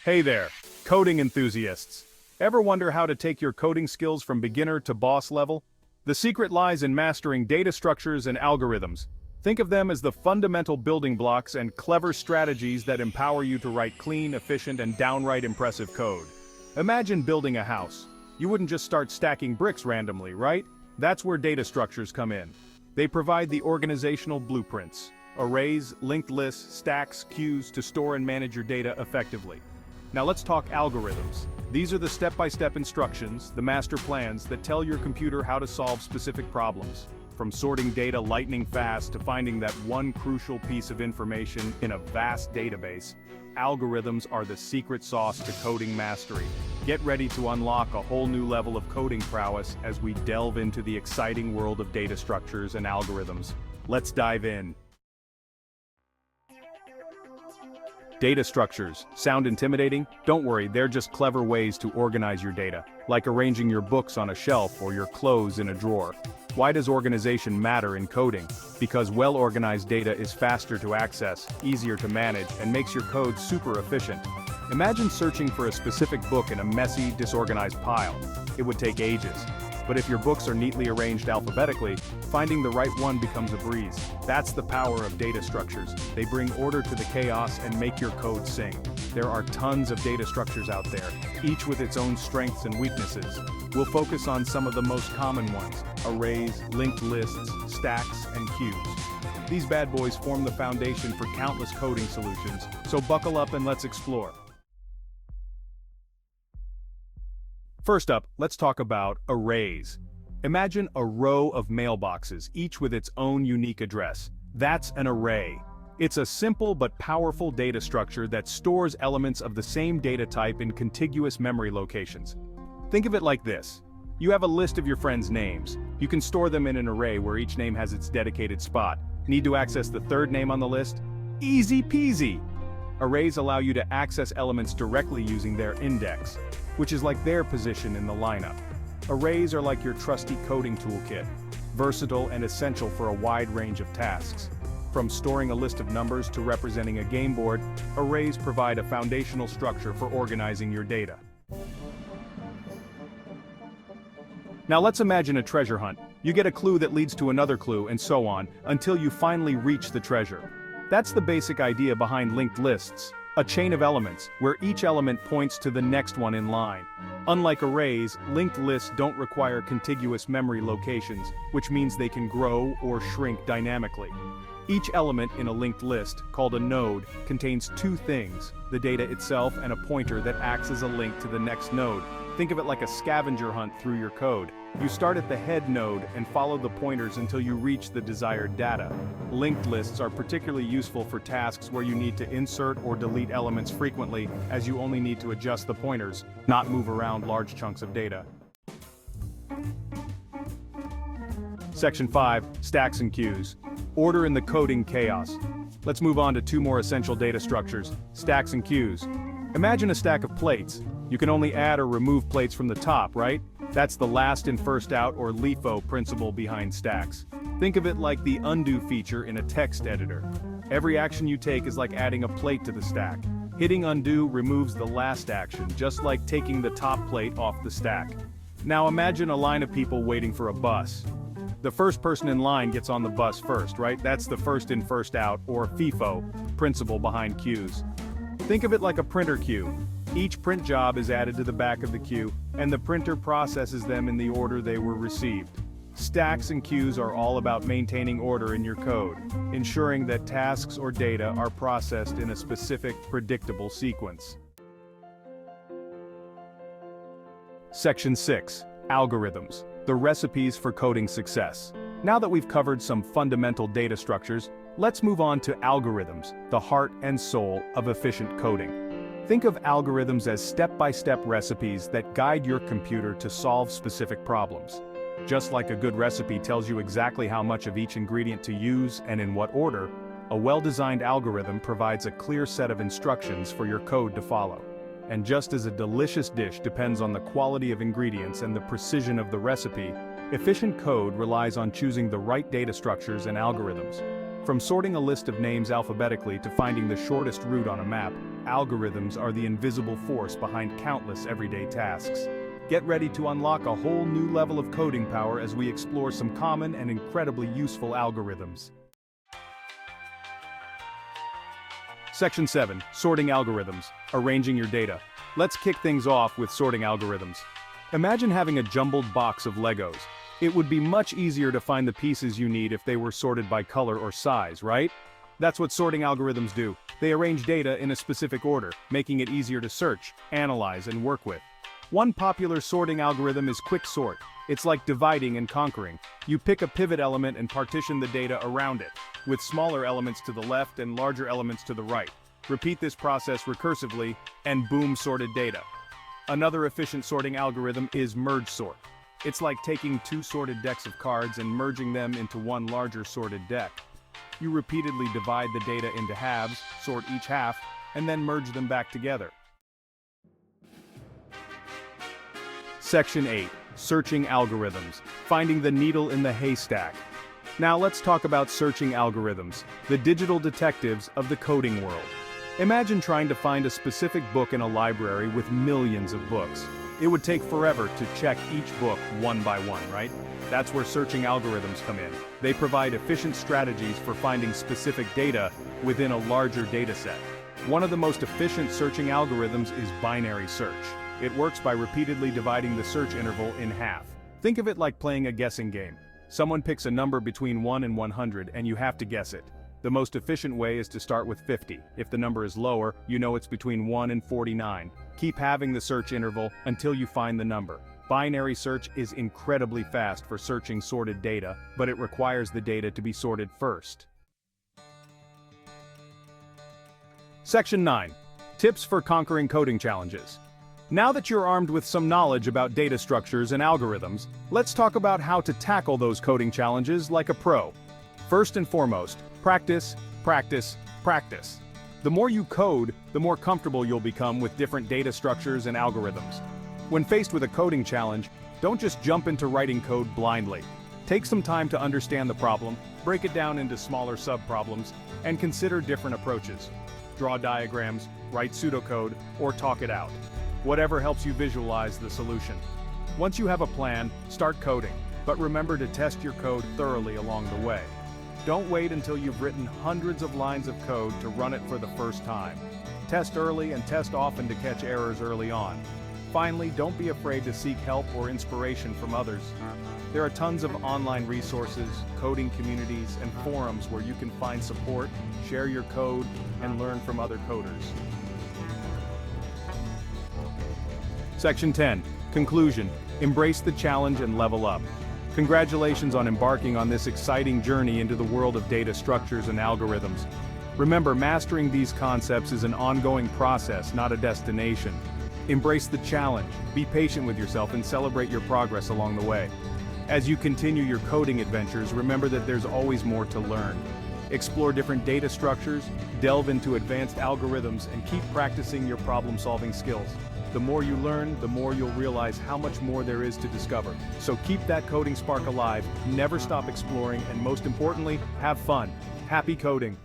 Hey there, coding enthusiasts. Ever wonder how to take your coding skills from beginner to boss level? The secret lies in mastering data structures and algorithms. Think of them as the fundamental building blocks and clever strategies that empower you to write clean, efficient, and downright impressive code. Imagine building a house. You wouldn't just start stacking bricks randomly, right? That's where data structures come in. They provide the organizational blueprints. Arrays, linked lists, stacks, queues to store and manage your data effectively. Now let's talk algorithms. These are the step-by-step instructions, the master plans that tell your computer how to solve specific problems. From sorting data lightning fast to finding that one crucial piece of information in a vast database, algorithms are the secret sauce to coding mastery. Get ready to unlock a whole new level of coding prowess as we delve into the exciting world of data structures and algorithms. Let's dive in. Data structures. Sound intimidating? Don't worry, they're just clever ways to organize your data, like arranging your books on a shelf or your clothes in a drawer. Why does organization matter in coding? Because well-organized data is faster to access, easier to manage, and makes your code super efficient. Imagine searching for a specific book in a messy, disorganized pile. It would take ages. But if your books are neatly arranged alphabetically, finding the right one becomes a breeze. That's the power of data structures. They bring order to the chaos and make your code sing. There are tons of data structures out there, each with its own strengths and weaknesses. We'll focus on some of the most common ones: arrays, linked lists, stacks, and queues. These bad boys form the foundation for countless coding solutions, so buckle up and let's explore. First up, let's talk about arrays. Imagine a row of mailboxes, each with its own unique address. That's an array. It's a simple but powerful data structure that stores elements of the same data type in contiguous memory locations. Think of it like this. You have a list of your friends' names. You can store them in an array where each name has its dedicated spot. Need to access the third name on the list? Easy peasy! Arrays allow you to access elements directly using their index, which is like their position in the lineup. Arrays are like your trusty coding toolkit, versatile and essential for a wide range of tasks. From storing a list of numbers to representing a game board, arrays provide a foundational structure for organizing your data. Now let's imagine a treasure hunt. You get a clue that leads to another clue, and so on, until you finally reach the treasure. That's the basic idea behind linked lists. A chain of elements, where each element points to the next one in line. Unlike arrays, linked lists don't require contiguous memory locations, which means they can grow or shrink dynamically. Each element in a linked list, called a node, contains two things: the data itself and a pointer that acts as a link to the next node. Think of it like a scavenger hunt through your code. You start at the head node and follow the pointers until you reach the desired data. Linked lists are particularly useful for tasks where you need to insert or delete elements frequently, as you only need to adjust the pointers, not move around large chunks of data. Section 5, Stacks and Queues. Order in the coding chaos. Let's move on to two more essential data structures: stacks and queues. Imagine a stack of plates. You can only add or remove plates from the top, right? That's the last in first out or LIFO principle behind stacks. Think of it like the undo feature in a text editor. Every action you take is like adding a plate to the stack. Hitting undo removes the last action, just like taking the top plate off the stack. Now imagine a line of people waiting for a bus. The first person in line gets on the bus first, right? That's the first in first out, or FIFO, principle behind queues. Think of it like a printer queue. Each print job is added to the back of the queue, and the printer processes them in the order they were received. Stacks and queues are all about maintaining order in your code, ensuring that tasks or data are processed in a specific, predictable sequence. Section 6, Algorithms. The recipes for coding success. Now that we've covered some fundamental data structures, let's move on to algorithms, the heart and soul of efficient coding. Think of algorithms as step-by-step recipes that guide your computer to solve specific problems. Just like a good recipe tells you exactly how much of each ingredient to use and in what order, a well-designed algorithm provides a clear set of instructions for your code to follow. And just as a delicious dish depends on the quality of ingredients and the precision of the recipe, efficient code relies on choosing the right data structures and algorithms. From sorting a list of names alphabetically to finding the shortest route on a map, algorithms are the invisible force behind countless everyday tasks. Get ready to unlock a whole new level of coding power as we explore some common and incredibly useful algorithms. Section 7. Sorting algorithms. Arranging your data. Let's kick things off with sorting algorithms. Imagine having a jumbled box of Legos. It would be much easier to find the pieces you need if they were sorted by color or size, right? That's what sorting algorithms do. They arrange data in a specific order, making it easier to search, analyze, and work with. One popular sorting algorithm is quicksort. It's like dividing and conquering. You pick a pivot element and partition the data around it, with smaller elements to the left and larger elements to the right. Repeat this process recursively, and boom, sorted data. Another efficient sorting algorithm is merge sort. It's like taking two sorted decks of cards and merging them into one larger sorted deck. You repeatedly divide the data into halves, sort each half, and then merge them back together. Section 8. Searching algorithms. Finding the needle in the haystack. Now let's talk about searching algorithms, the digital detectives of the coding world. Imagine trying to find a specific book in a library with millions of books. It would take forever to check each book one by one, right? That's where searching algorithms come in. They provide efficient strategies for finding specific data within a larger data set. One of the most efficient searching algorithms is binary search. It works by repeatedly dividing the search interval in half. Think of it like playing a guessing game. Someone picks a number between 1 and 100 and you have to guess it. The most efficient way is to start with 50. If the number is lower, you know it's between 1 and 49. Keep having the search interval until you find the number. Binary search is incredibly fast for searching sorted data, but it requires the data to be sorted first. Section 9. Tips for conquering coding challenges. Now that you're armed with some knowledge about data structures and algorithms, let's talk about how to tackle those coding challenges like a pro. First and foremost, practice, practice, practice. The more you code, the more comfortable you'll become with different data structures and algorithms. When faced with a coding challenge, don't just jump into writing code blindly. Take some time to understand the problem, break it down into smaller sub-problems, and consider different approaches. Draw diagrams, write pseudocode, or talk it out. Whatever helps you visualize the solution. Once you have a plan, start coding, but remember to test your code thoroughly along the way. Don't wait until you've written hundreds of lines of code to run it for the first time. Test early and test often to catch errors early on. Finally, don't be afraid to seek help or inspiration from others. There are tons of online resources, coding communities, and forums where you can find support, share your code, and learn from other coders. Section 10. Conclusion. Embrace the challenge and level up. Congratulations on embarking on this exciting journey into the world of data structures and algorithms. Remember, mastering these concepts is an ongoing process, not a destination. Embrace the challenge, be patient with yourself, and celebrate your progress along the way. As you continue your coding adventures, remember that there's always more to learn. Explore different data structures, delve into advanced algorithms, and keep practicing your problem-solving skills. The more you learn, the more you'll realize how much more there is to discover. So keep that coding spark alive, never stop exploring, and most importantly, have fun. Happy coding!